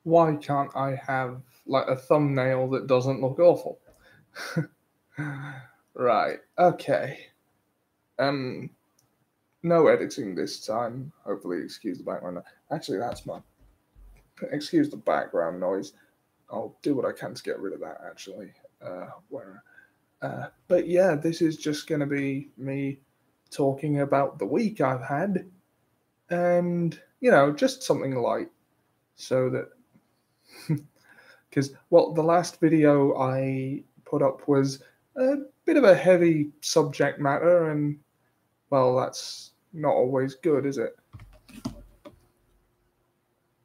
Why can't I have like a thumbnail that doesn't look awful? Right, okay. No editing this time. Hopefully, excuse the background. Actually, that's my. Excuse the background noise. I'll do what I can to get rid of that. Actually, but yeah, this is just gonna be me talking about the week I've had, and just something light, so that because the last video I put up was a bit of a heavy subject matter, and that's not always good, is it?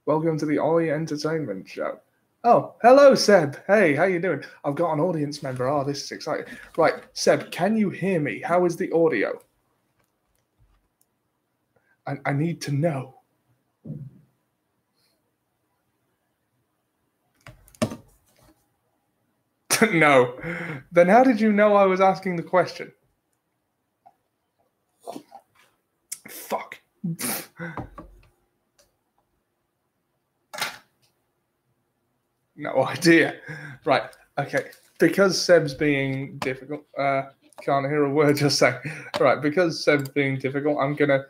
Welcome to the Ollie Entertainment Show. Oh, hello, Seb. Hey, how you doing? I've got an audience member. Oh, this is exciting. Right, Seb, can you hear me? How is the audio? I need to know. No. Then how did you know I was asking the question? Fuck. No idea. Right. Okay. Because Seb's being difficult, can't hear a word you're saying. Right. Because Seb's being difficult, I'm gonna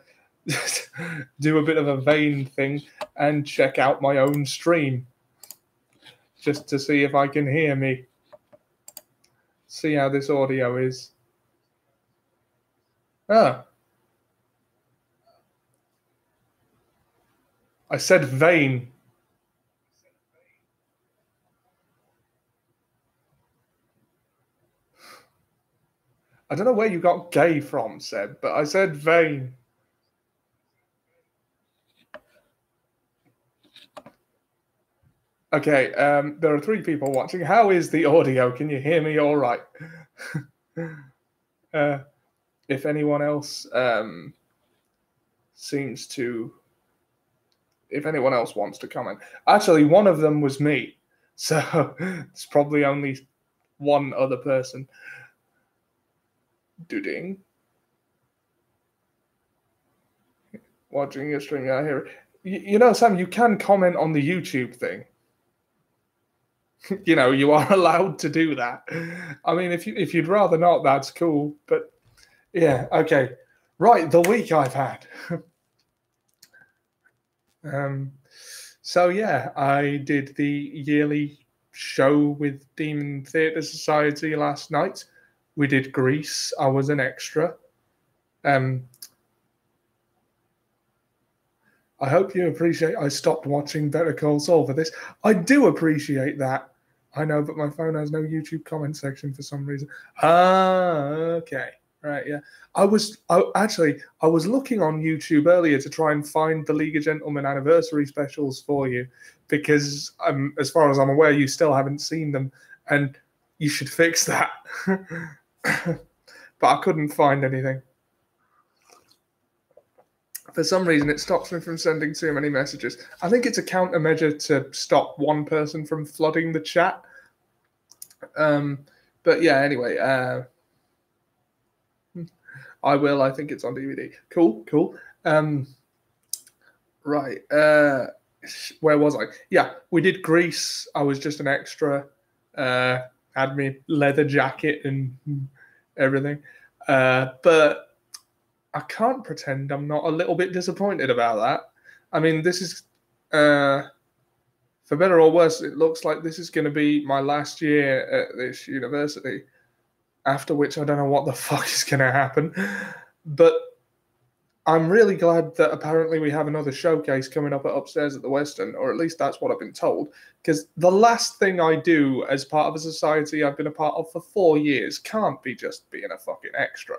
do a bit of a vain thing and check out my own stream just to see if I can hear me. See how this audio is. Oh. I said vain. I don't know where you got gay from, Seb, but I said vain. Okay, there are 3 people watching. How is the audio? Can you hear me all right? If anyone else if anyone else wants to comment. Actually, one of them was me, so it's probably only one other person. Dooding. Watching your stream, I hear it. Sam, you can comment on the YouTube thing. You are allowed to do that. I mean, if you'd rather not, that's cool. But yeah, okay. Right, the week I've had. So yeah, I did the yearly show with Demon Theatre Society last night. We did Grease. I was an extra. I hope you appreciate I stopped watching Better Call Saul for this. I do appreciate that. I know, but my phone has no YouTube comment section for some reason. Okay. Right, yeah. I was looking on YouTube earlier to try and find the League of Gentlemen anniversary specials for you, because as far as I'm aware, you still haven't seen them, and you should fix that. But I couldn't find anything. For some reason, it stops me from sending too many messages. I think it's a countermeasure to stop one person from flooding the chat. But yeah, anyway, I will. I think it's on DVD. Cool. Right. Where was I? Yeah, we did Grease. I was just an extra. Had me leather jacket and everything. But I can't pretend I'm not a little bit disappointed about that. I mean, this is, for better or worse, it looks like this is going to be my last year at this university, after which I don't know what the fuck is going to happen. But I'm really glad that apparently we have another showcase coming up upstairs at the Western, or at least that's what I've been told. Because the last thing I do as part of a society I've been a part of for 4 years can't be just being a fucking extra.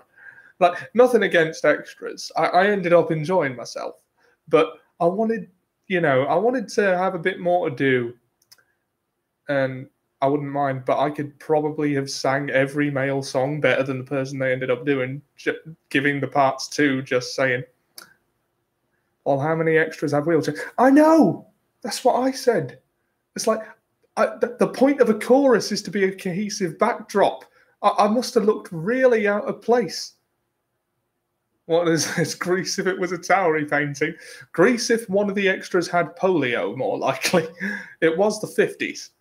Like, nothing against extras. I ended up enjoying myself. But I wanted to have a bit more to do. And I wouldn't mind, but I could probably have sang every male song better than the person they ended up doing, giving the parts to, just saying. Well, how many extras have wheelchairs? I know! That's what I said. It's like, the point of a chorus is to be a cohesive backdrop. I must have looked really out of place. What is this? Greece if it was a Towery painting. Greece if one of the extras had polio, more likely. It was the 50s.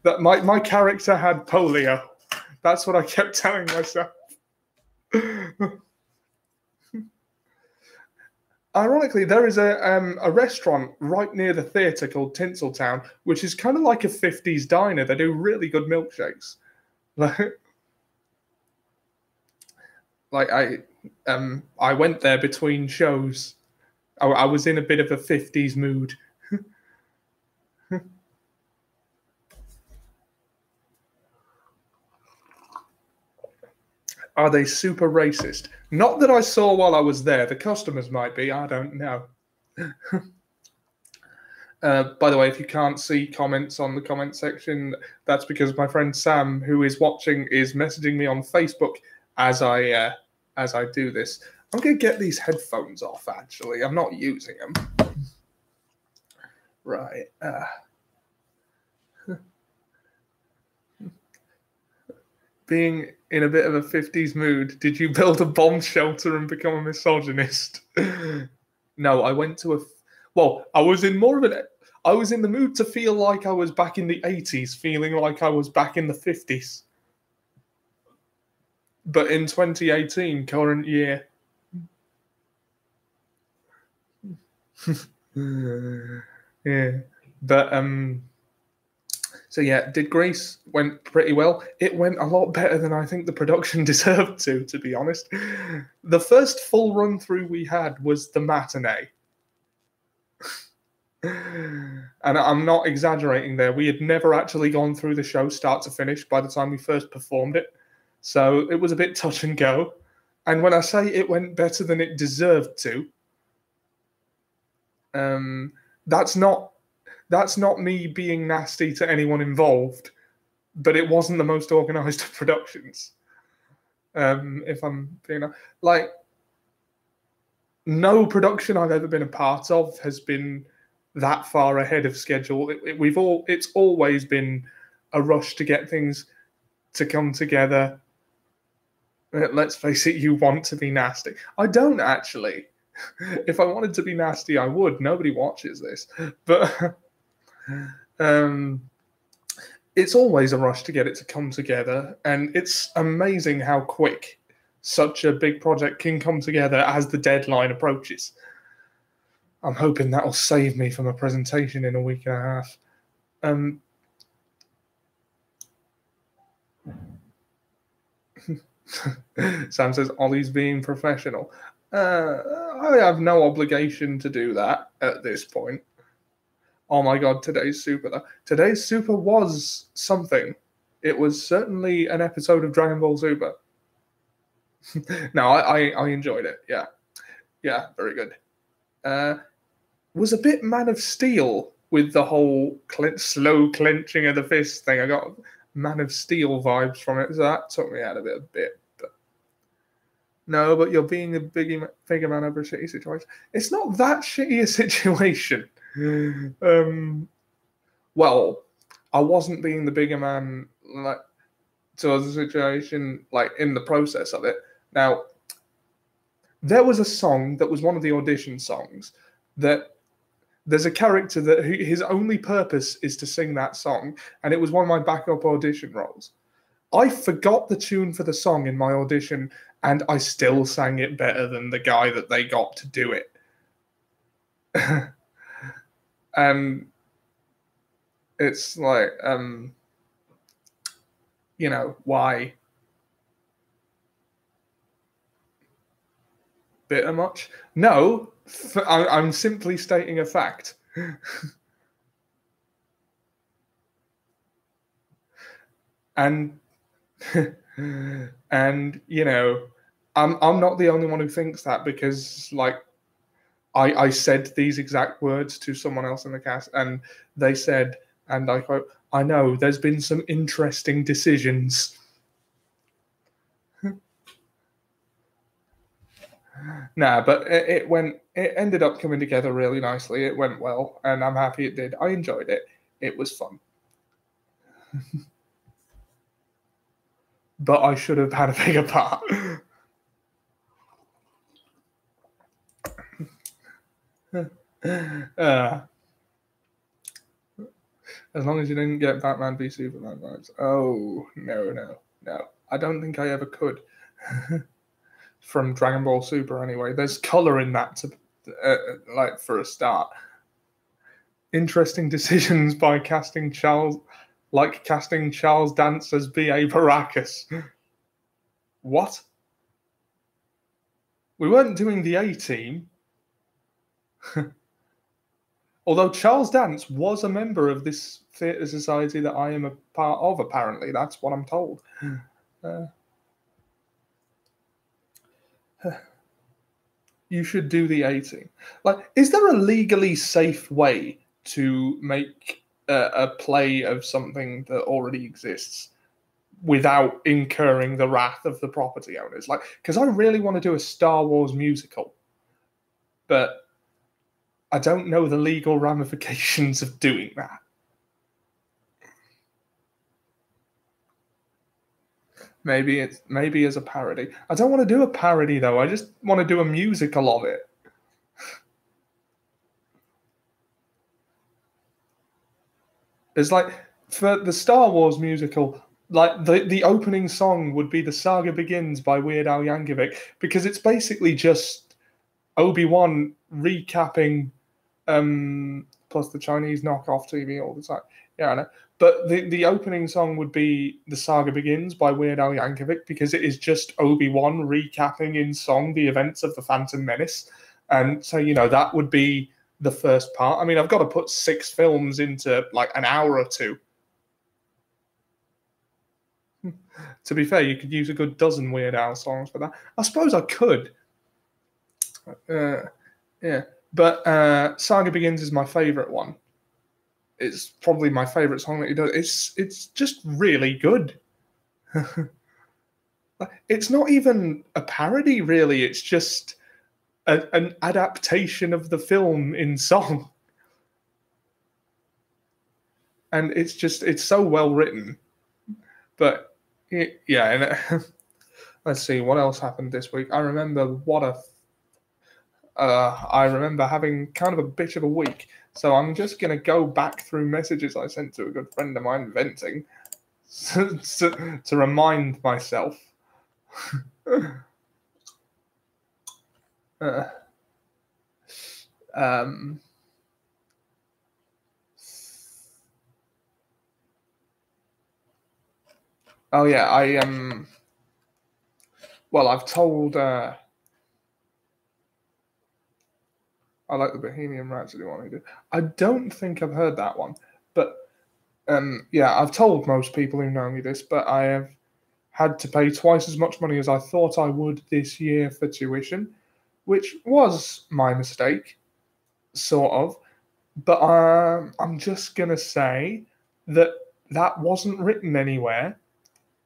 That my character had polio. That's what I kept telling myself. Ironically, there is a restaurant right near the theatre called Tinseltown, which is kind of like a 50s diner. They do really good milkshakes. Like I went there between shows. I was in a bit of a 50s mood. Are they super racist? Not that I saw while I was there. The customers might be. I don't know. By the way, if you can't see comments on the comment section, that's because my friend Sam, who is watching, is messaging me on Facebook as I do this. I'm going to get these headphones off, actually. I'm not using them. Right. Being in a bit of a 50s mood, did you build a bomb shelter and become a misogynist? No, I went to I was in I was in the mood to feel like I was back in the 80s, feeling like I was back in the 50s. But in 2018, current year. Yeah. But so yeah, did Grease went pretty well. It went a lot better than I think the production deserved to be honest. The first full run through we had was the matinee. And I'm not exaggerating there. We had never actually gone through the show start to finish by the time we first performed it. So it was a bit touch and go. And when I say it went better than it deserved to, that's not me being nasty to anyone involved, but it wasn't the most organized of productions. If I'm being like, no production I've ever been a part of has been that far ahead of schedule. It's always been a rush to get things to come together. Let's face it, you want to be nasty. I don't actually. If I wanted to be nasty, I would. Nobody watches this, but it's always a rush to get it to come together, and it's amazing how quick such a big project can come together as the deadline approaches. I'm hoping that'll save me from a presentation in a week and a half. Sam says Ollie's being professional. I have no obligation to do that at this point. Oh my god, today's Super though. Today's Super was something. It was certainly an episode of Dragon Ball Super. No, I enjoyed it. Yeah. Yeah, very good. Was a bit Man of Steel with the whole slow clenching of the fist thing. I got Man of Steel vibes from it, so that took me out of it a bit. But no, but you're being a figure man over a shitty situation. It's not that shitty a situation. Well, I wasn't being the bigger man like towards the situation, like in the process of it. Now, there was a song that was one of the audition songs that there's a character that his only purpose is to sing that song, and it was one of my backup audition roles. I forgot the tune for the song in my audition, and I still sang it better than the guy that they got to do it. And it's like, why? Bitter much? No, I'm simply stating a fact. And and I'm not the only one who thinks that, because like I said these exact words to someone else in the cast, and they said, and I quote, "I know there's been some interesting decisions." Nah, but it ended up coming together really nicely. It went well, and I'm happy it did. I enjoyed it. It was fun. But I should have had a bigger part. uh, as long as you didn't get Batman v Superman vibes. Oh, no. I don't think I ever could. From Dragon Ball Super, anyway. There's color in that, like, for a start. Interesting decisions by casting Charles Dance as B.A. Baracus. What? We weren't doing the A-Team. Although Charles Dance was a member of this theatre society that I am a part of, apparently. That's what I'm told. You should do the A-Team. Like, is there a legally safe way to make a play of something that already exists without incurring the wrath of the property owners? Like, because I really want to do a Star Wars musical, but I don't know the legal ramifications of doing that. Maybe as a parody. I don't want to do a parody though. I just want to do a musical of it. It's like for the Star Wars musical, like the opening song would be "The Saga Begins" by Weird Al Yankovic, because it's basically just Obi-Wan recapping plus the Chinese knockoff TV all the time. Yeah, I know. But the opening song would be "The Saga Begins" by Weird Al Yankovic, because it is just Obi-Wan recapping in song the events of The Phantom Menace. And so, that would be the first part. I mean, I've got to put 6 films into like an hour or two. To be fair, you could use a good dozen Weird Al songs for that. I suppose I could. Yeah. But Saga Begins is my favourite one. It's probably my favourite song that he does. It's just really good. It's not even a parody, really. It's just an adaptation of the film in song. And it's so well written. But, yeah. And, let's see, what else happened this week? I remember I remember having kind of a bit of a week. So I'm just going to go back through messages I sent to a good friend of mine, venting, to remind myself. Oh yeah, well, I've told I like the Bohemian Rhapsody one he did. I don't think I've heard that one, but yeah, I've told most people who know me this, but I have had to pay twice as much money as I thought I would this year for tuition, which was my mistake, sort of. But I'm just gonna say that wasn't written anywhere.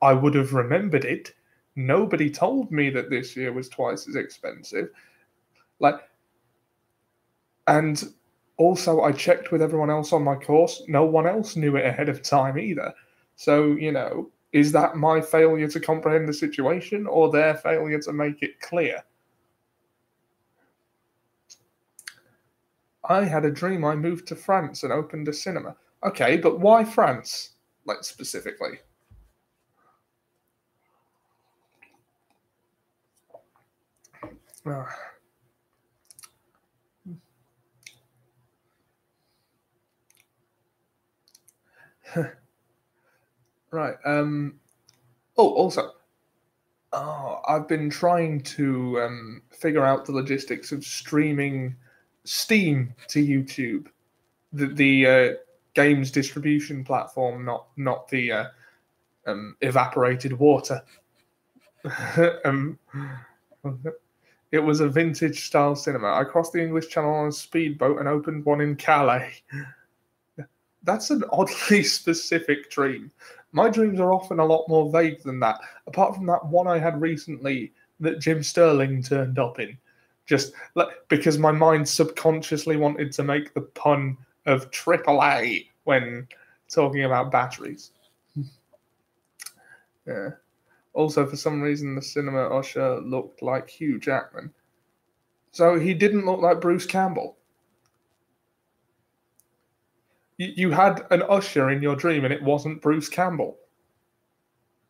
I would have remembered it. Nobody told me that this year was twice as expensive. And also, I checked with everyone else on my course. No one else knew it ahead of time either. So, is that my failure to comprehend the situation or their failure to make it clear? I had a dream I moved to France and opened a cinema. Okay, but why France? Like, specifically? Right. Also, I've been trying to figure out the logistics of streaming Steam to YouTube, the games distribution platform, not the evaporated water. It was a vintage style cinema. I crossed the English Channel on a speedboat and opened one in Calais. That's an oddly specific dream. My dreams are often a lot more vague than that, apart from that one I had recently that Jim Sterling turned up in. Just because my mind subconsciously wanted to make the pun of AAA when talking about batteries. Yeah. Also, for some reason, the cinema usher looked like Hugh Jackman. So he didn't look like Bruce Campbell. You had an usher in your dream and it wasn't Bruce Campbell.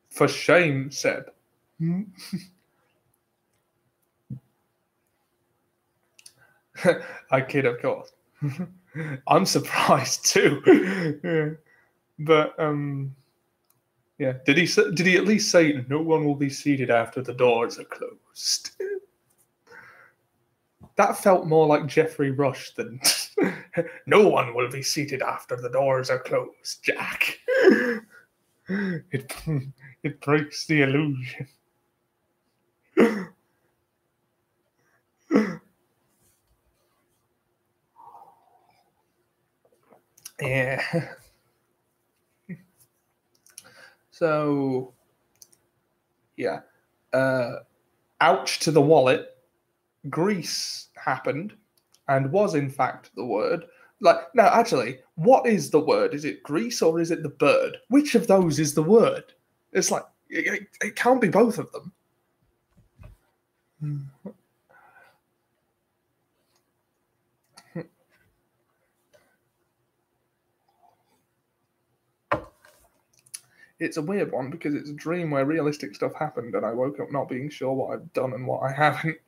For shame, Seb. I kid, of course. I'm surprised too. Yeah. But yeah. Did he at least say no one will be seated after the doors are closed? That felt more like Jeffrey Rush than no one will be seated after the doors are closed, Jack. It breaks the illusion. Yeah. So, yeah. Ouch to the wallet. Grease happened and was in fact the word. Like, no, actually, what is the word? Is it grease or is it the bird? Which of those is the word? It's like, it can't be both of them. It's a weird one because it's a dream where realistic stuff happened and I woke up not being sure what I've done and what I haven't.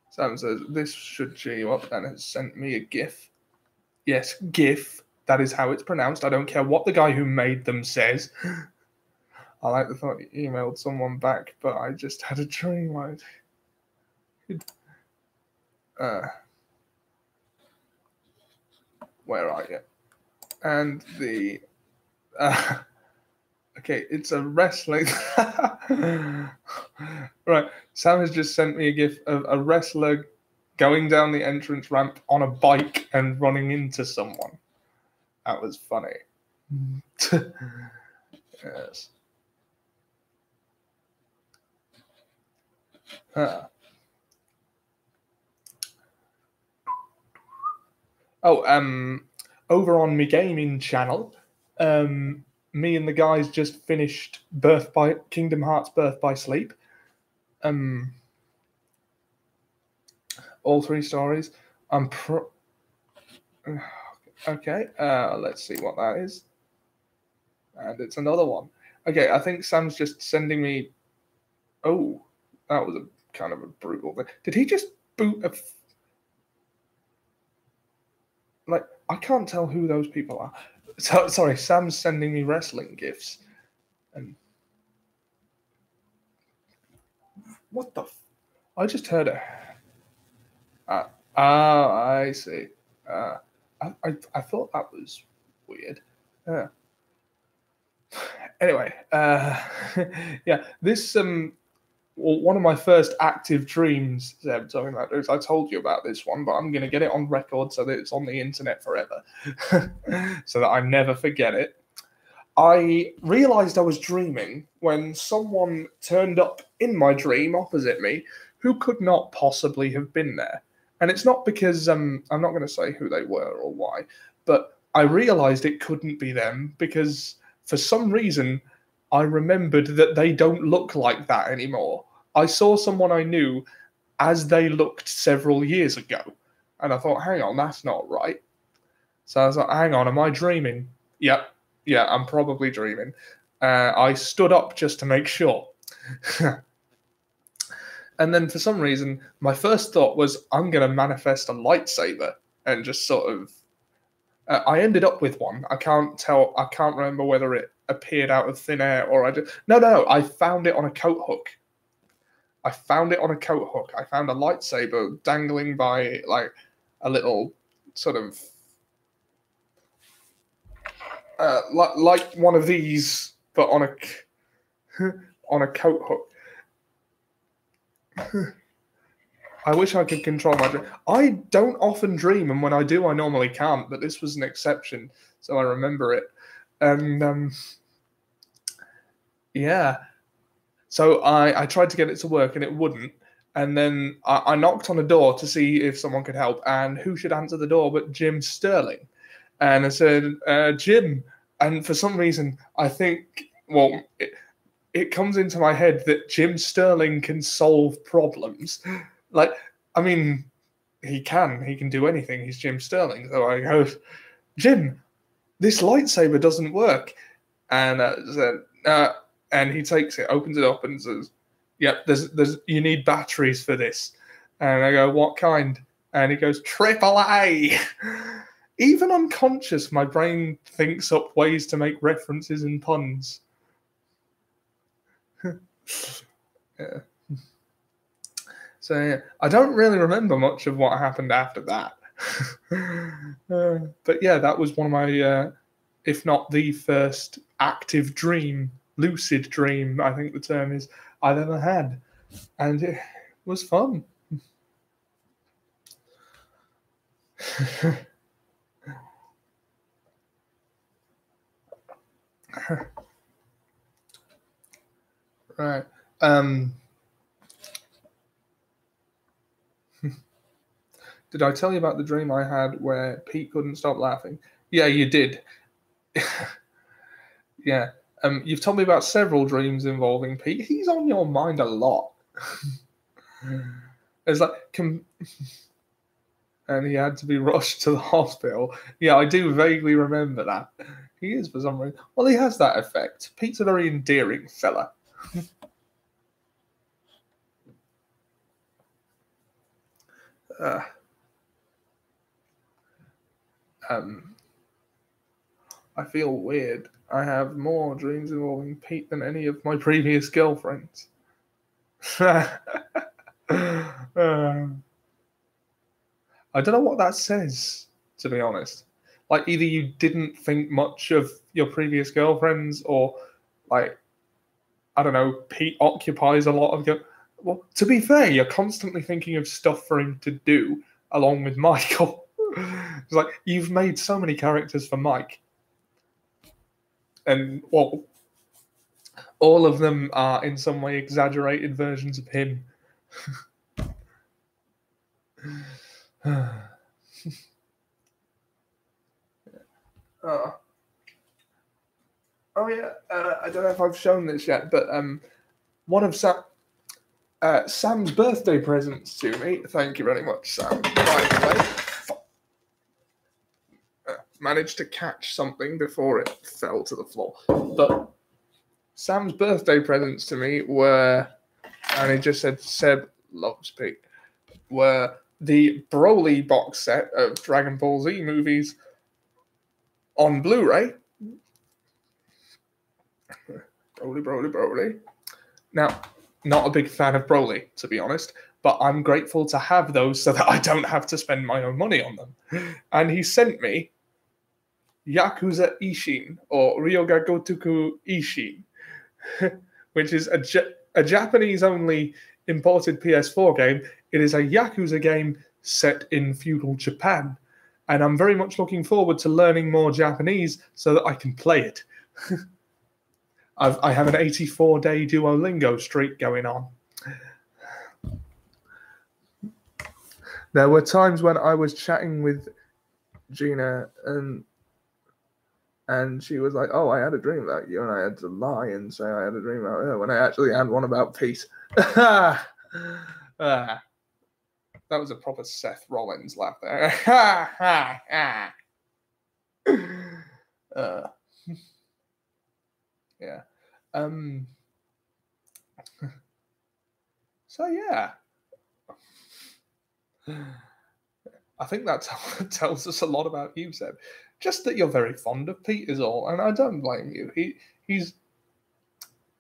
Sam says, this should cheer you up and has sent me a GIF. Yes, GIF. That is how it's pronounced. I don't care what the guy who made them says. I like the thought you emailed someone back, but I just had a dream. Where are you? And the... okay, it's a wrestling... Right, Sam has just sent me a GIF of a wrestler going down the entrance ramp on a bike and running into someone. That was funny. Yes. Over on my gaming channel, me and the guys just finished Kingdom Hearts Birth by Sleep. All 3 stories. Okay, let's see what that is. And it's another one. Okay, I think Sam's just sending me... Oh, that was a kind of a brutal thing. Did he just boot a... Like, I can't tell who those people are. So, sorry, Sam's sending me wrestling gifs. And... What the... I just heard it. I see. I thought that was weird. Anyway, yeah, this one of my first active dreams, Zeb, talking about this. I told you about this one, but I'm going to get it on record so that it's on the internet forever, so that I never forget it. I realized I was dreaming when someone turned up in my dream opposite me who could not possibly have been there. And it's not because, I'm not going to say who they were or why, but I realized it couldn't be them because for some reason I remembered that they don't look like that anymore. I saw someone I knew as they looked several years ago. And I thought, hang on, that's not right. So I was like, hang on, am I dreaming? Yep. Yeah, I'm probably dreaming. I stood up just to make sure. And then for some reason, my first thought was, I'm going to manifest a lightsaber and just sort of... I ended up with one. I can't remember whether it appeared out of thin air or I just... No, I found it on a coat hook. I found a lightsaber dangling by, like, a little sort of... like one of these, but on a coat hook. I wish I could control my dream. I don't often dream, and when I do, I normally can't, but this was an exception, so I remember it. And, yeah. So I tried to get it to work, and it wouldn't. And then I knocked on a door to see if someone could help, and who should answer the door but Jim Sterling. And I said, Jim. And for some reason, I think, well... It comes into my head that Jim Sterling can solve problems. Like, I mean, he can do anything. He's Jim Sterling. So I go, Jim, this lightsaber doesn't work. And and he takes it, opens it up, and says, "Yep, there's you need batteries for this." And I go, "What kind?" And he goes, "AAA." Even unconscious, my brain thinks up ways to make references and puns. Yeah. So yeah, I don't really remember much of what happened after that. But yeah, that was one of my, if not the first active dream, lucid dream, I think the term is, I've ever had. And it was fun. Right. Did I tell you about the dream I had where Pete couldn't stop laughing? Yeah, you did. Yeah. You've told me about several dreams involving Pete. He's on your mind a lot. It's like, and he had to be rushed to the hospital. Yeah, I do vaguely remember that. He is for some reason. Well, he has that effect. Pete's a very endearing fella. I feel weird. I have more dreams involving Pete than any of my previous girlfriends. I don't know what that says, to be honest. Like, either you didn't think much of your previous girlfriends, or, like, I don't know, Pete occupies a lot of your. Well, to be fair, you're constantly thinking of stuff for him to do along with Michael. It's like, you've made so many characters for Mike. And, well, all of them are in some way exaggerated versions of him. Oh yeah, I don't know if I've shown this yet, but one of Sam's birthday presents to me. Thank you very much, Sam. By the way, managed to catch something before it fell to the floor. But Sam's birthday presents to me were, and he just said Seb loves Pete, were the Broly box set of Dragon Ball Z movies on Blu-ray. Broly. Now, not a big fan of Broly, to be honest, but I'm grateful to have those so that I don't have to spend my own money on them. And he sent me Yakuza Ishin, or Ryoga Gotoku Ishin, which is a Japanese-only imported PS4 game. It is a Yakuza game set in feudal Japan, and I'm very much looking forward to learning more Japanese so that I can play it. I have an 84-day Duolingo streak going on. There were times when I was chatting with Gina and she was like, "Oh, I had a dream about you," and I had to lie and say I had a dream about her when I actually had one about Pete. That was a proper Seth Rollins laugh there. Yeah. So yeah. I think that tells us a lot about you, Seb. Just that you're very fond of Pete is all, and I don't blame you. He's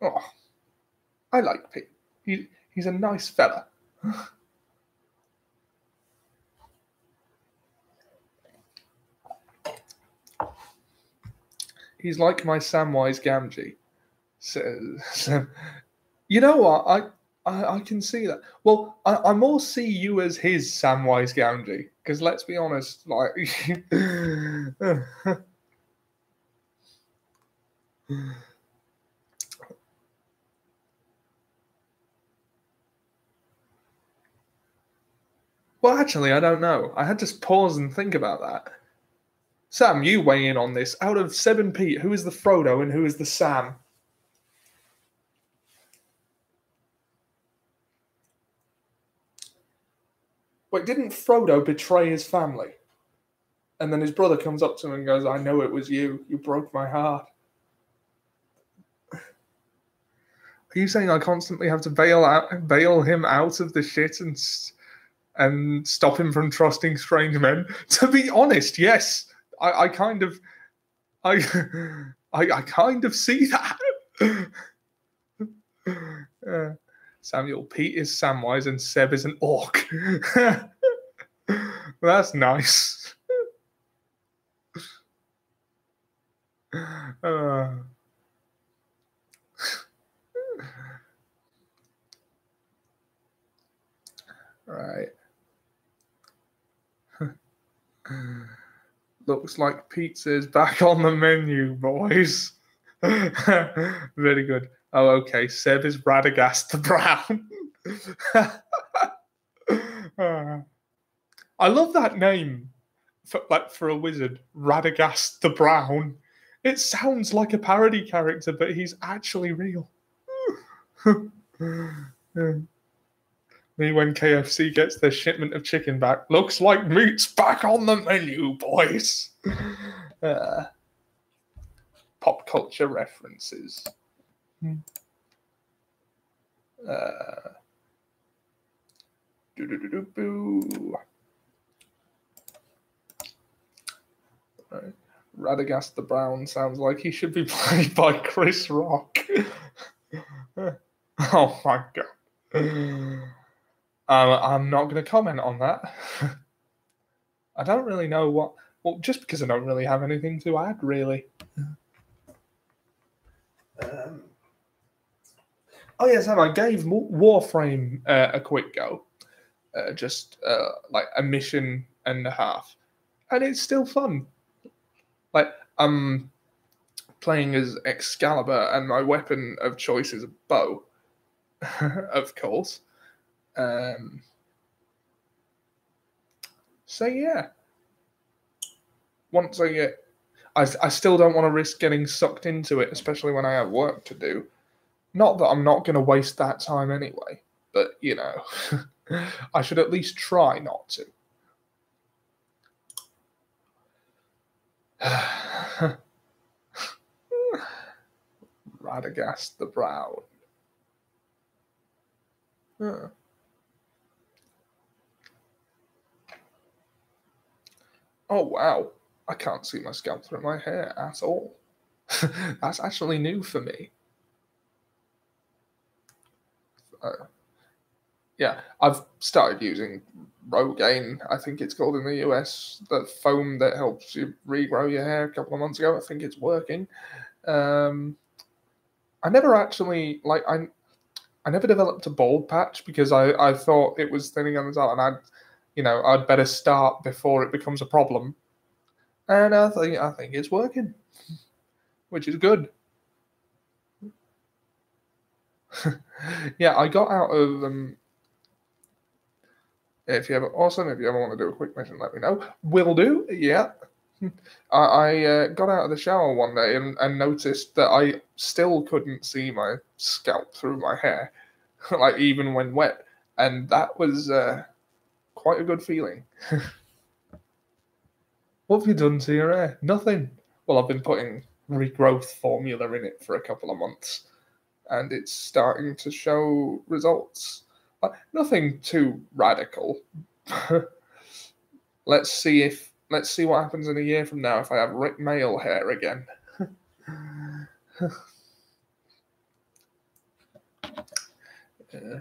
I like Pete. He's a nice fella. He's like my Samwise Gamgee. So, you know what? I can see that. Well, I more see you as his Samwise Gamgee, because let's be honest, like. Well, actually, I don't know. I had to pause and think about that. Sam, you weigh in on this. Out of Seb and Pete, who is the Frodo and who is the Sam? Wait, didn't Frodo betray his family? And then his brother comes up to him and goes, I know it was you. You broke my heart. Are you saying I constantly have to bail him out of the shit and stop him from trusting strange men? To be honest, yes. I kind of I kind of see that. Samuel Pete is Samwise and Seb is an orc. That's nice. Right. Looks like pizza's back on the menu, boys. Very good. Oh, okay. Seb is Radagast the Brown. I love that name for a wizard, Radagast the Brown. It sounds like a parody character, but he's actually real. Me when KFC gets their shipment of chicken back. Looks like meat's back on the menu, boys. Pop culture references. Right. Radagast the Brown sounds like he should be played by Chris Rock. Oh my god. I'm not going to comment on that. I don't really know what... Well, just because I don't really have anything to add, really. Oh, yes, Sam, I gave Warframe a quick go. Just like a mission and a half. And it's still fun. Like, I'm playing as Excalibur, and my weapon of choice is a bow. Of course. So yeah, once I get, I still don't want to risk getting sucked into it, especially when I have work to do. Not that I'm not going to waste that time anyway, but you know, I should at least try not to. Radagast the Brown. Huh. Oh, wow. I can't see my scalp through my hair at all. That's actually new for me. Yeah, I've started using Rogaine, I think it's called in the US, the foam that helps you regrow your hair a couple of months ago. I think it's working. I never actually, I never developed a bald patch because I thought it was thinning on the top, and I'd better start before it becomes a problem. And I think it's working, which is good. Yeah, I got out of if you ever want to do a quick mission, let me know. Will do. Yeah. I got out of the shower one day and noticed that I still couldn't see my scalp through my hair, like even when wet, and that was quite a good feeling. What have you done to your hair? Nothing. Well, I've been putting regrowth formula in it for a couple of months, and it's starting to show results. Nothing too radical. Let's see what happens in a year from now if I have Rick Mail hair again. Yeah.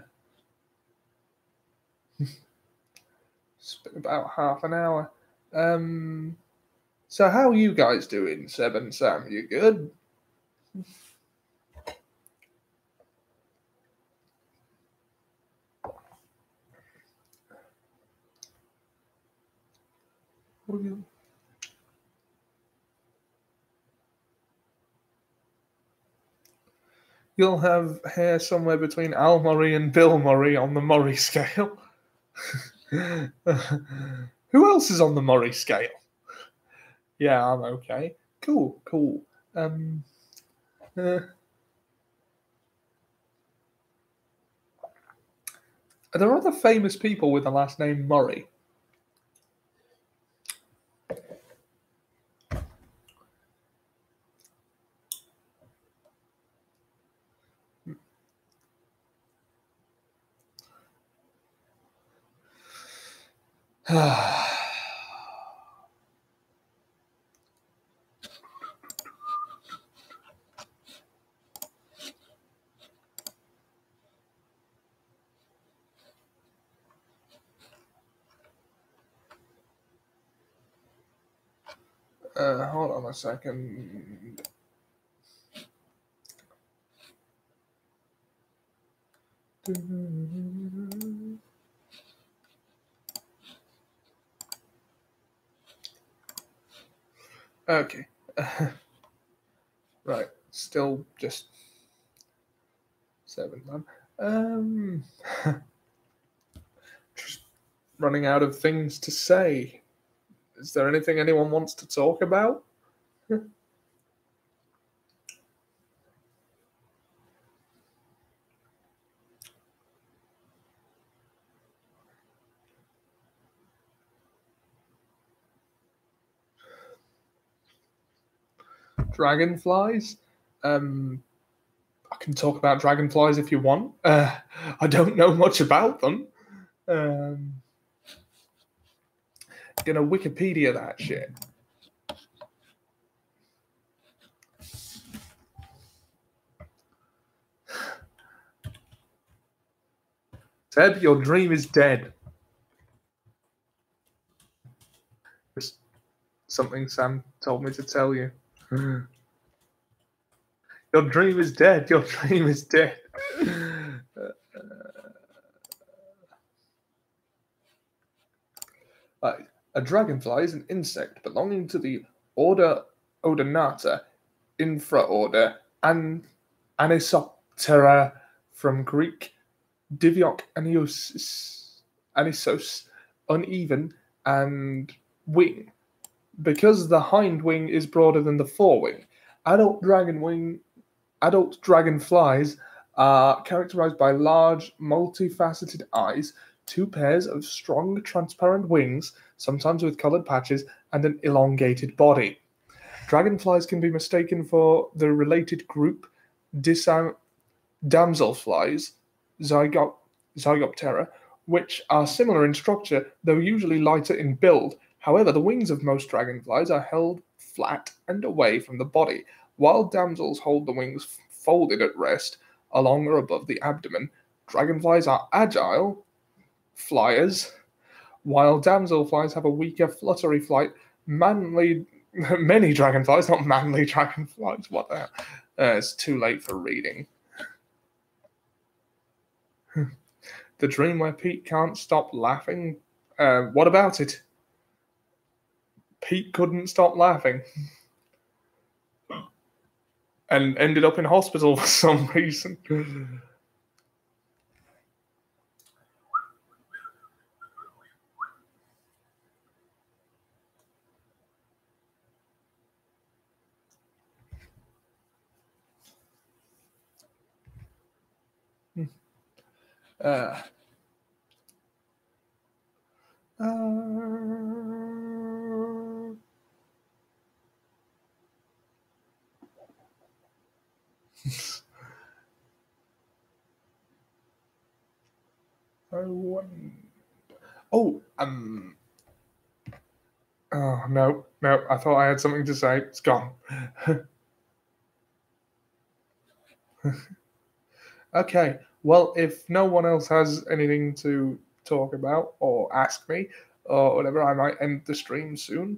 It's been about half an hour. So how are you guys doing, Seb and Sam? You good? You'll have hair somewhere between Al Murray and Bill Murray on the Murray scale. Who else is on the Murray scale? Yeah, I'm okay. Cool. Are there other famous people with the last name Murray? Hold on a second. Okay. Right. Still just 7 man. Just running out of things to say. Is there anything anyone wants to talk about? Dragonflies? I can talk about dragonflies if you want. I don't know much about them. Gonna Wikipedia that shit. Seb, your dream is dead. Just something Sam told me to tell you. Your dream is dead. Your dream is dead. A dragonfly is an insect belonging to the order Odonata, infraorder, and Anisoptera, from Greek diviok anisos, uneven, and wing. Because the hind wing is broader than the forewing, adult dragonflies are characterized by large, multifaceted eyes, 2 pairs of strong, transparent wings, sometimes with colored patches, and an elongated body. Dragonflies can be mistaken for the related group damselflies, Zygoptera, which are similar in structure, though usually lighter in build. However, the wings of most dragonflies are held flat and away from the body, while damsels hold the wings folded at rest, along or above the abdomen. Dragonflies are agile flyers, while damselflies have a weaker, fluttery flight. Many dragonflies, not manly dragonflies. What the hell? It's too late for reading. The dream where Pete can't stop laughing. What about it? Pete couldn't stop laughing and ended up in hospital for some reason. Oh, no, I thought I had something to say. It's gone. Okay, well, if no one else has anything to talk about or ask me or whatever, I might end the stream soon.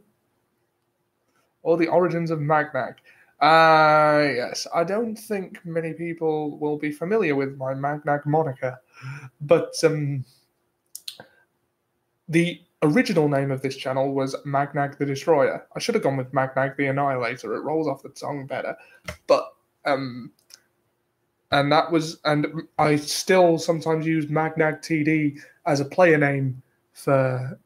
Or the origins of Magnac. Yes, I don't think many people will be familiar with my Magnac moniker, but the original name of this channel was Magnac the Destroyer. I should have gone with Magnac the Annihilator. It rolls off the tongue better, but and I still sometimes use Magnac TD as a player name for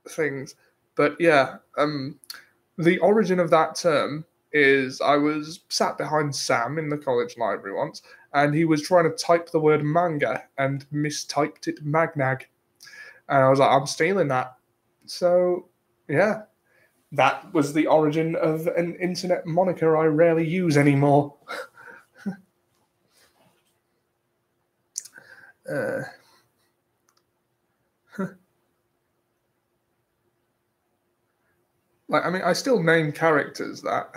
things. But yeah, the origin of that term is I was sat behind Sam in the college library once, and he was trying to type the word manga and mistyped it Magnag. And I was like, I'm stealing that. So, yeah, that was the origin of an internet moniker I rarely use anymore. Like, I mean, I still name characters that.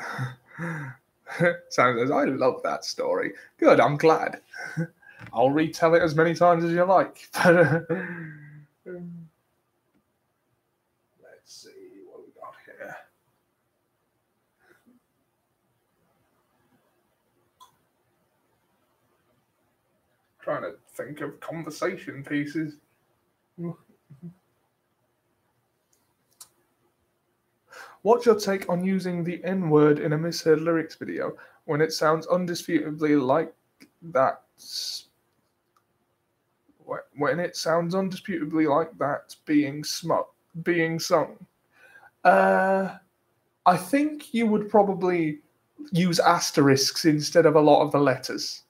Sam says, I love that story. Good, I'm glad. I'll retell it as many times as you like. But let's see what we got here. Trying to think of conversation pieces. What's your take on using the N-word in a misheard lyrics video when it sounds undisputably like that's when it sounds undisputably like that's being sung? I think you would probably use asterisks instead of a lot of the letters.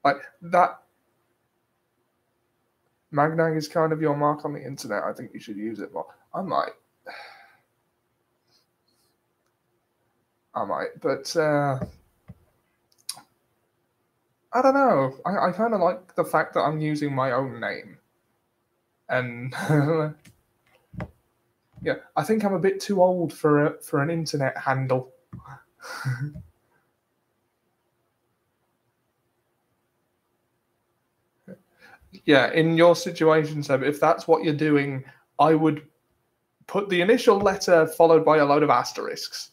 Like that. Magnag is kind of your mark on the internet. I think you should use it more. I might, but I don't know. I kind of like the fact that I'm using my own name, and yeah, I think I'm a bit too old for an internet handle. Yeah, in your situation, Seb, if that's what you're doing, I would put the initial letter followed by a load of asterisks.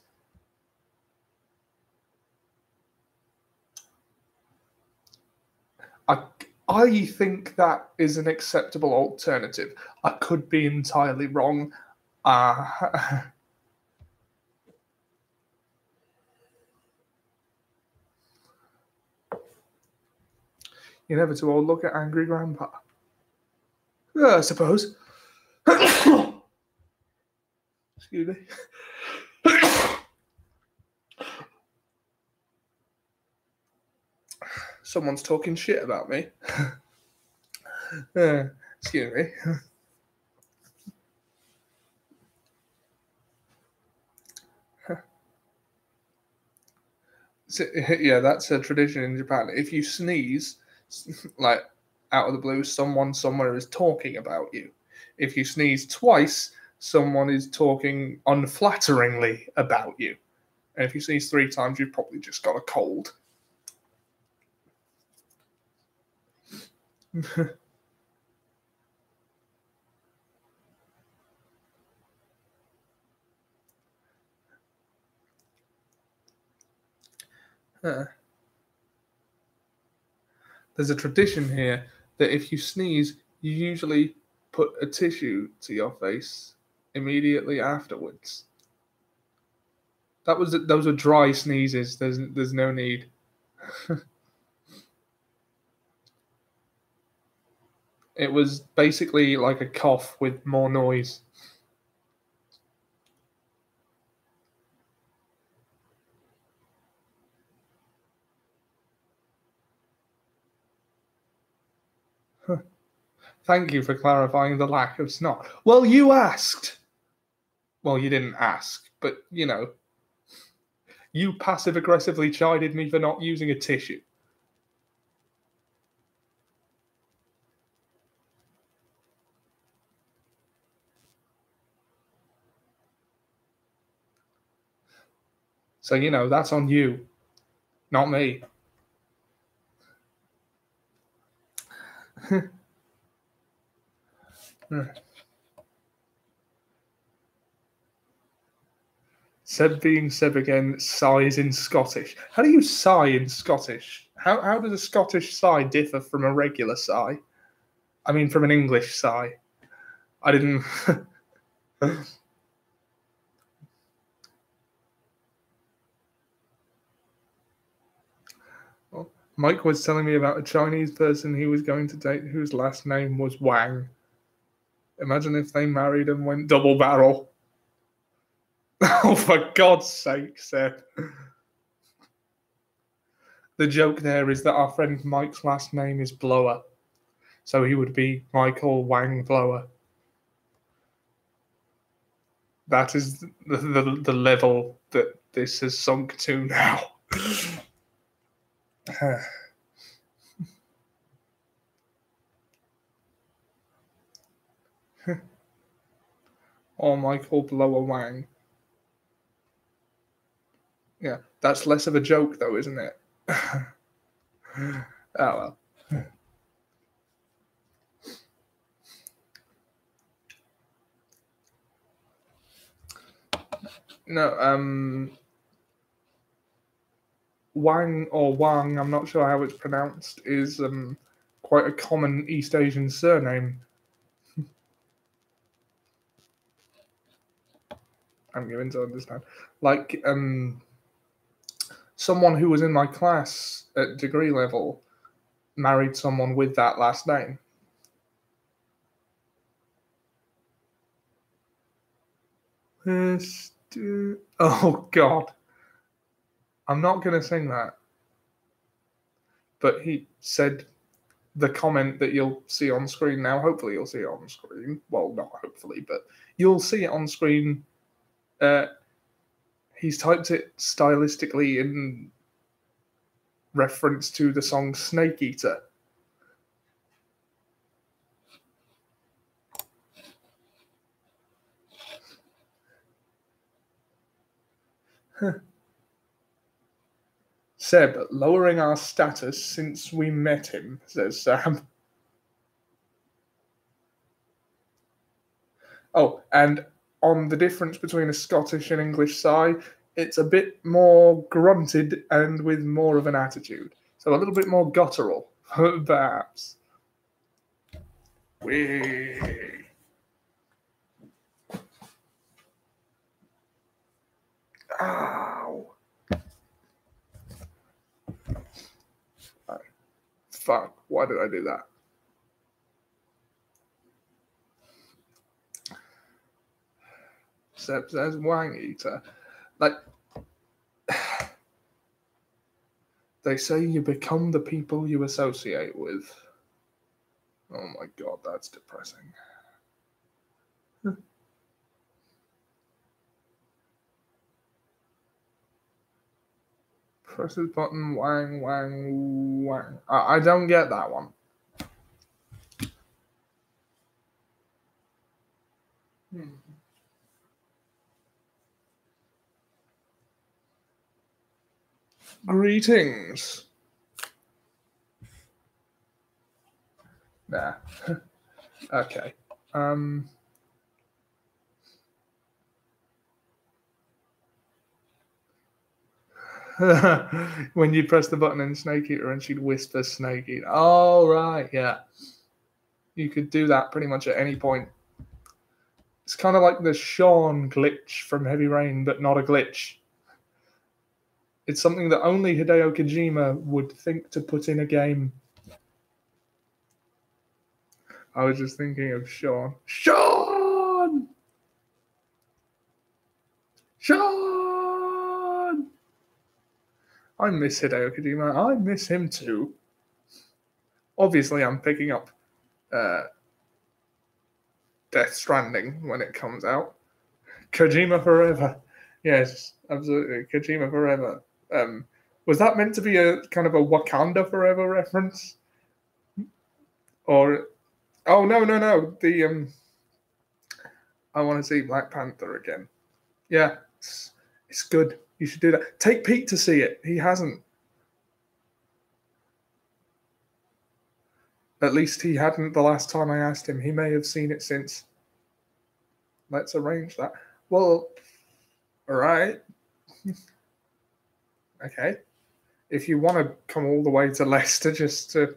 I think that is an acceptable alternative. I could be entirely wrong. You're never too old. Look at Angry Grandpa. I suppose. Excuse me. Someone's talking shit about me. Excuse me. So, yeah, that's a tradition in Japan. If you sneeze, like out of the blue, someone somewhere is talking about you. If you sneeze twice, someone is talking unflatteringly about you. And if you sneeze 3 times, you've probably just got a cold. There's a tradition here that if you sneeze, you usually put a tissue to your face immediately afterwards. Those were dry sneezes. There's no need. It was basically like a cough with more noise. Thank you for clarifying the lack of snot. Well, you asked. Well, you didn't ask, but you know, you passive-aggressively chided me for not using a tissue. So, you know, that's on you, not me. Seb being Seb again, sighs in Scottish. How do you sigh in Scottish? How does a Scottish sigh differ from a regular sigh? I mean, from an English sigh. I didn't... Well, Mike was telling me about a Chinese person he was going to date whose last name was Wang. Imagine if they married and went double barrel. Oh, for God's sake, Seb. The joke there is that our friend Mike's last name is Blower. So he would be Michael Wang Blower. That is the level that this has sunk to now. Or Michael Blower Wang. Yeah, that's less of a joke, though, isn't it? Oh well. No, Wang or Wang, I'm not sure how it's pronounced, is quite a common East Asian surname. I'm given to understand. Like someone who was in my class at degree level married someone with that last name. Oh God, I'm not gonna sing that. But he said the comment that you'll see on screen now. Hopefully, you'll see it on screen. Well, not hopefully, but you'll see it on screen. He's typed it stylistically in reference to the song Snake Eater. Seb, lowering our status since we met him, says Sam. Oh, and on the difference between a Scottish and English sigh, it's a bit more grunted and with more of an attitude. So a little bit more guttural, perhaps. Wee. Ow. Fuck, why did I do that? Seb says Wang Eater. Like, they say you become the people you associate with. Oh my God, that's depressing. Press this button, wang, wang, wang. I don't get that one. Greetings. Nah. Okay. When you press the button in Snake Eater and she'd whisper Snake Eater. Oh, right, yeah. You could do that pretty much at any point. It's kind of like the Sean glitch from Heavy Rain, but not a glitch. It's something that only Hideo Kojima would think to put in a game. I was just thinking of Sean. Sean! Sean! I miss Hideo Kojima. I miss him too. Obviously, I'm picking up Death Stranding when it comes out. Kojima forever. Yes, absolutely. Kojima forever. Was that meant to be a kind of a Wakanda forever reference? Or oh no. The I want to see Black Panther again. Yeah, it's good. You should do that. Take Pete to see it. He hasn't. At least he hadn't the last time I asked him. He may have seen it since. Let's arrange that. Well, all right. Okay. If you want to come all the way to Leicester just to.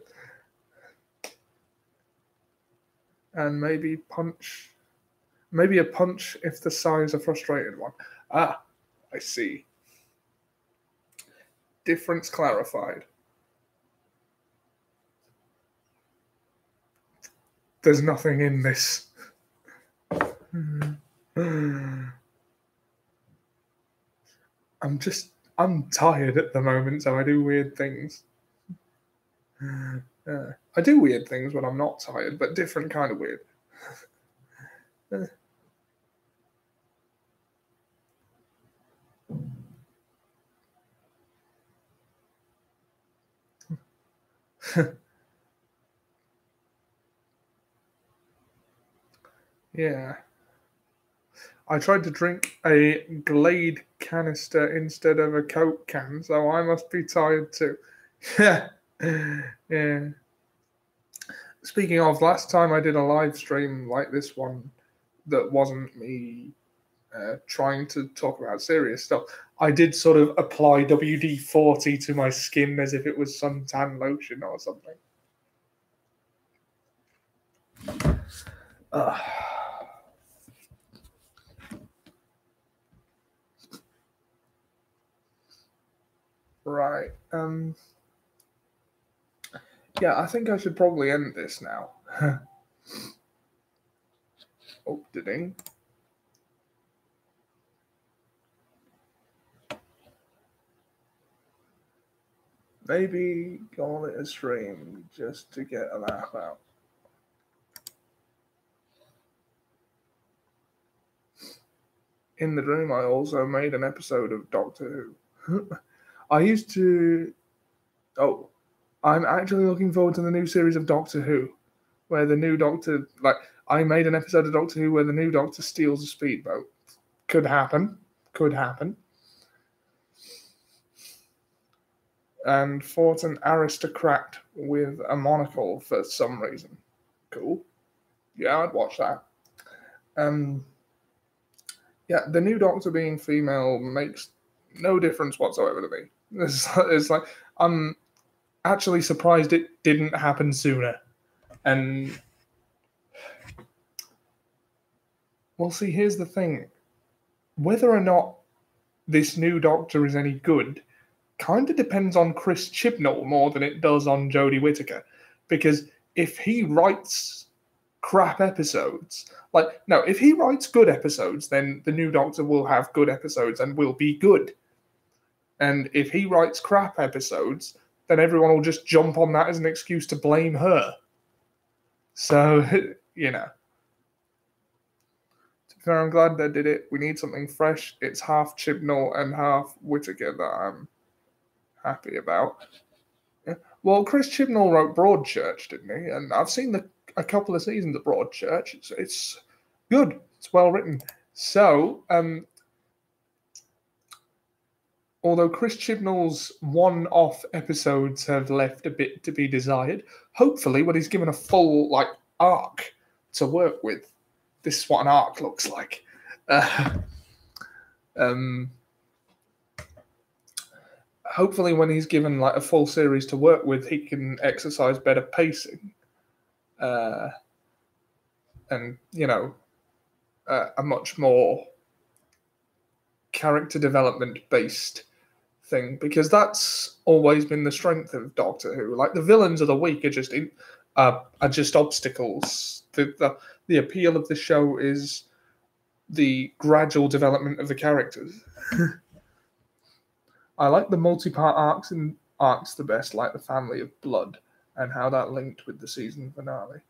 And maybe punch. Maybe a punch if the sigh's a frustrated one. Ah, I see. Difference clarified. There's nothing in this. I'm tired at the moment, so I do weird things. I do weird things when I'm not tired, but different kind of weird. Yeah. I tried to drink a Glade canister instead of a Coke can, so I must be tired too. Yeah. Yeah. Speaking of, last time I did a live stream like this one that wasn't me trying to talk about serious stuff, I did sort of apply WD-40 to my skin as if it was suntan lotion or something. Right. Yeah, I think I should probably end this now. Oh, ding. Maybe call it a stream just to get a laugh out. In the dream, I also made an episode of Doctor Who. I used to. Oh, I'm actually looking forward to the new series of Doctor Who, where the new Doctor, I made an episode of Doctor Who where the new Doctor steals a speedboat. Could happen. Could happen. And fought an aristocrat with a monocle for some reason. Cool. Yeah, I'd watch that. Yeah, the new Doctor being female makes no difference whatsoever to me. It's like, I'm actually surprised it didn't happen sooner. And, well, see, here's the thing. Whether or not this new Doctor is any good kind of depends on Chris Chibnall more than it does on Jodie Whittaker. Because if he writes crap episodes, if he writes good episodes, then the new Doctor will have good episodes and will be good. And if he writes crap episodes, then everyone will just jump on that as an excuse to blame her. So, I'm glad they did it. We need something fresh. It's half Chibnall and half Whittaker that I'm happy about. Yeah. Well, Chris Chibnall wrote Broadchurch, didn't he? And I've seen a couple of seasons of Broadchurch. It's good. It's well written. So, although Chris Chibnall's one-off episodes have left a bit to be desired, hopefully when he's given a full arc to work with, this is what an arc looks like. Hopefully when he's given a full series to work with, he can exercise better pacing. And, a much more character development based thing, because that's always been the strength of Doctor Who. The villains of the week are just obstacles. The appeal of the show is the gradual development of the characters. I like the multi-part arcs the best, like the Family of Blood and how that linked with the season finale.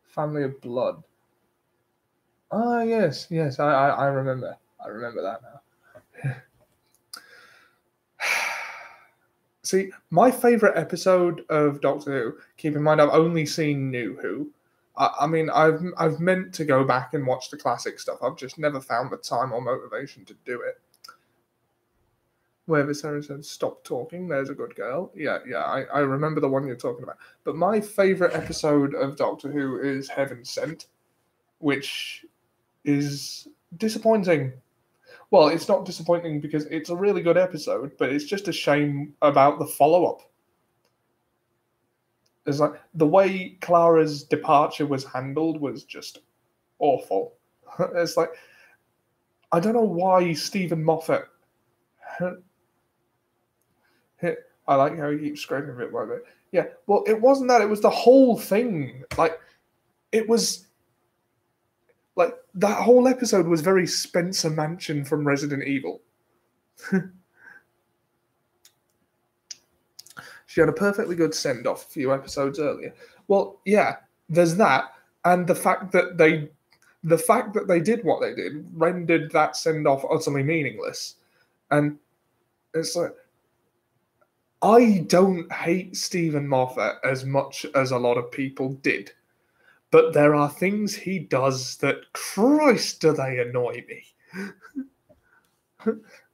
Family of Blood. Ah, yes, I remember. I remember that now. See, my favourite episode of Doctor Who, keep in mind I've only seen New Who. I mean, I've meant to go back and watch the classic stuff. I've just never found the time or motivation to do it. Where Viserys said, "Stop talking, there's a good girl." Yeah, I remember the one you're talking about. But my favourite episode of Doctor Who is Heaven Sent, which is disappointing. Well, it's not disappointing because it's a really good episode, but it's just a shame about the follow-up. It's the way Clara's departure was handled was just awful. It's I don't know why Stephen Moffat. I like how he keeps scraping a bit like that. Yeah, well, it wasn't that. It was the whole thing. It was that whole episode was very Spencer Mansion from Resident Evil. She had a perfectly good send-off a few episodes earlier. Well, yeah, there's that, and the fact that they did what they did rendered that send-off utterly meaningless. And it's I don't hate Stephen Moffat as much as a lot of people did, but there are things he does that, Christ, do they annoy me.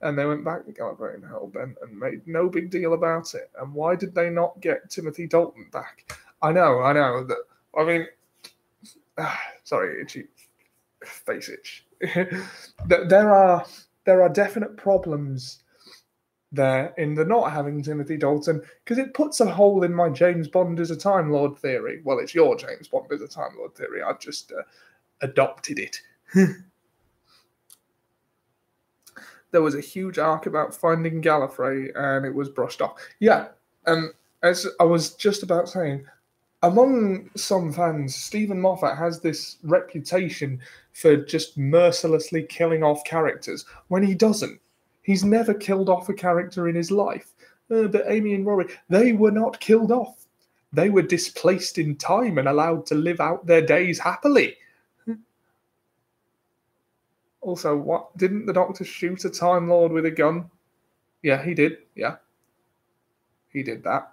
And they went back to Gallifrey Hellbent and made no big deal about it. And why did they not get Timothy Dalton back? I know. I mean, sorry, itchy face itch. there are definite problems there in the not having Timothy Dalton, because it puts a hole in my James Bond as a Time Lord theory. Well, it's your James Bond as a Time Lord theory. I've just adopted it. There was a huge arc about finding Gallifrey, and it was brushed off. Yeah, as I was just about saying, among some fans, Stephen Moffat has this reputation for just mercilessly killing off characters when he doesn't. He's never killed off a character in his life. But Amy and Rory, they were not killed off. They were displaced in time and allowed to live out their days happily. Also, what? Didn't the Doctor shoot a Time Lord with a gun? Yeah, he did. Yeah. He did that.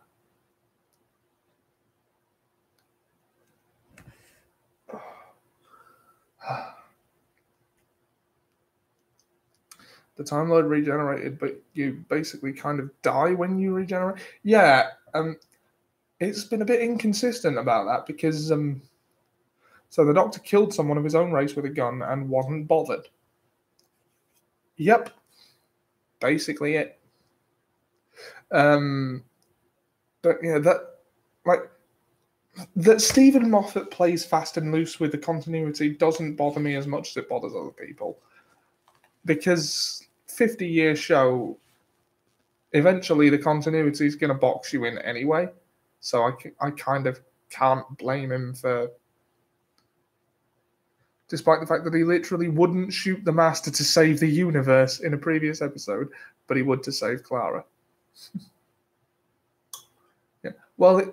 The Time Lord regenerated, but you basically kind of die when you regenerate. Yeah, it's been a bit inconsistent about that because so the Doctor killed someone of his own race with a gun and wasn't bothered. Yep, basically it. But yeah, that Stephen Moffat plays fast and loose with the continuity doesn't bother me as much as it bothers other people. Because 50-year show, eventually the continuity is going to box you in anyway. So I kind of can't blame him for, despite the fact that he literally wouldn't shoot the Master to save the universe in a previous episode, but he would to save Clara. Yeah. Well,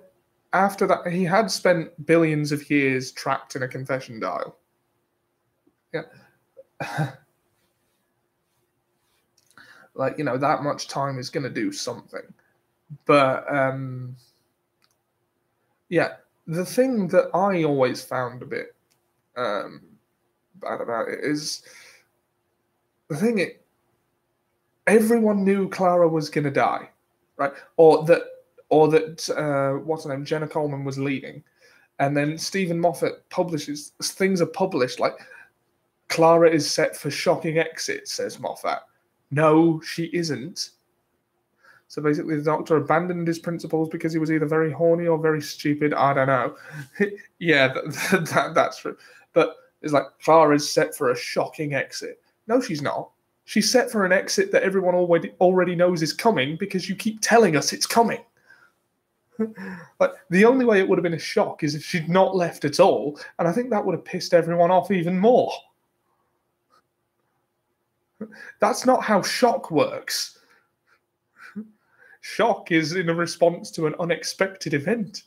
after that, he had spent billions of years trapped in a confession dial. Yeah. Like, that much time is going to do something. But, yeah, the thing that I always found a bit bad about it is everyone knew Clara was going to die, right? Or that what's her name, Jenna Coleman was leaving. And then Stephen Moffat publishes, things are published, like, Clara is set for shocking exit, says Moffat. No, she isn't. So basically, the Doctor abandoned his principles because he was either very horny or very stupid. I don't know. Yeah, that's true. But it's like, Clara is set for a shocking exit. No, she's not. She's set for an exit that everyone already knows is coming because you keep telling us it's coming. Like, the only way it would have been a shock is if she'd not left at all, and I think that would have pissed everyone off even more. That's not how shock works. Shock is in a response to an unexpected event.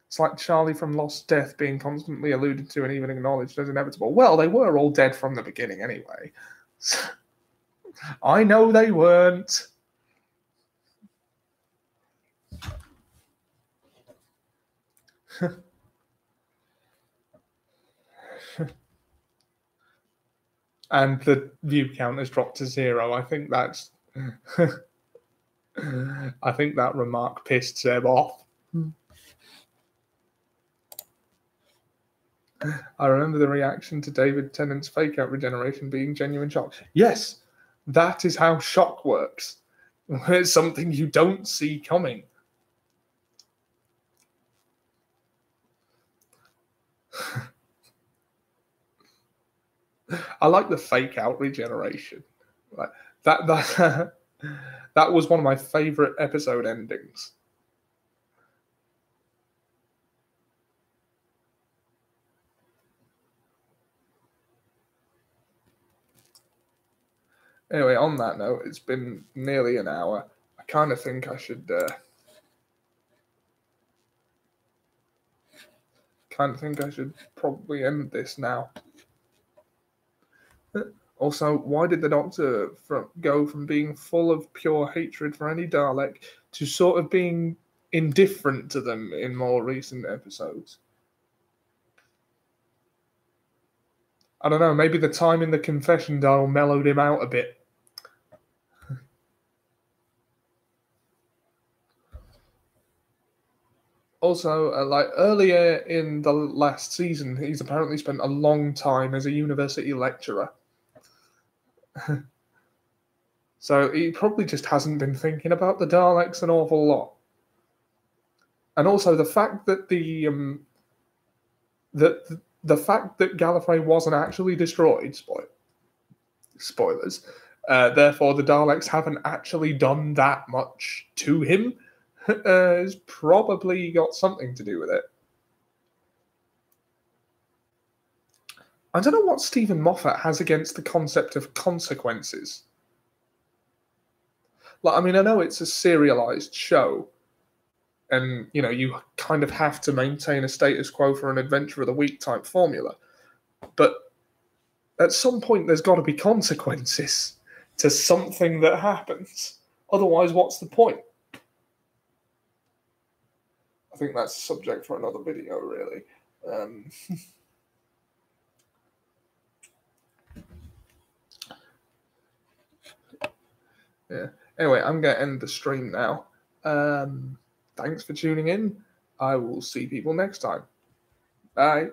It's like Charlie from Lost Death being constantly alluded to and even acknowledged as inevitable. Well, they were all dead from the beginning anyway. I know they weren't. And the view count has dropped to 0. I think that's... I think that remark pissed Seb off. I remember the reaction to David Tennant's fake-out regeneration being genuine shock. Yes, that is how shock works. It's something you don't see coming. I like the fake-out regeneration. Like that was one of my favorite episode endings. Anyway, on that note, it's been nearly an hour. I kind of think I should probably end this now. Also, why did the Doctor go from being full of pure hatred for any Dalek to sort of being indifferent to them in more recent episodes. I don't know, maybe the time in the confession dial mellowed him out a bit. Also, like earlier in the last season, he's apparently spent a long time as a university lecturer. So he probably just hasn't been thinking about the Daleks an awful lot. And also the fact that the fact that Gallifrey wasn't actually destroyed, spoilers, therefore the Daleks haven't actually done that much to him, has probably got something to do with it. I don't know what Stephen Moffat has against the concept of consequences. Like, I mean, I know it's a serialized show, and you kind of have to maintain a status quo for an adventure of the week type formula, but at some point there's got to be consequences to something that happens. Otherwise, what's the point? I think that's a subject for another video, really. Yeah. Anyway, I'm going to end the stream now. Thanks for tuning in. I will see people next time. Bye.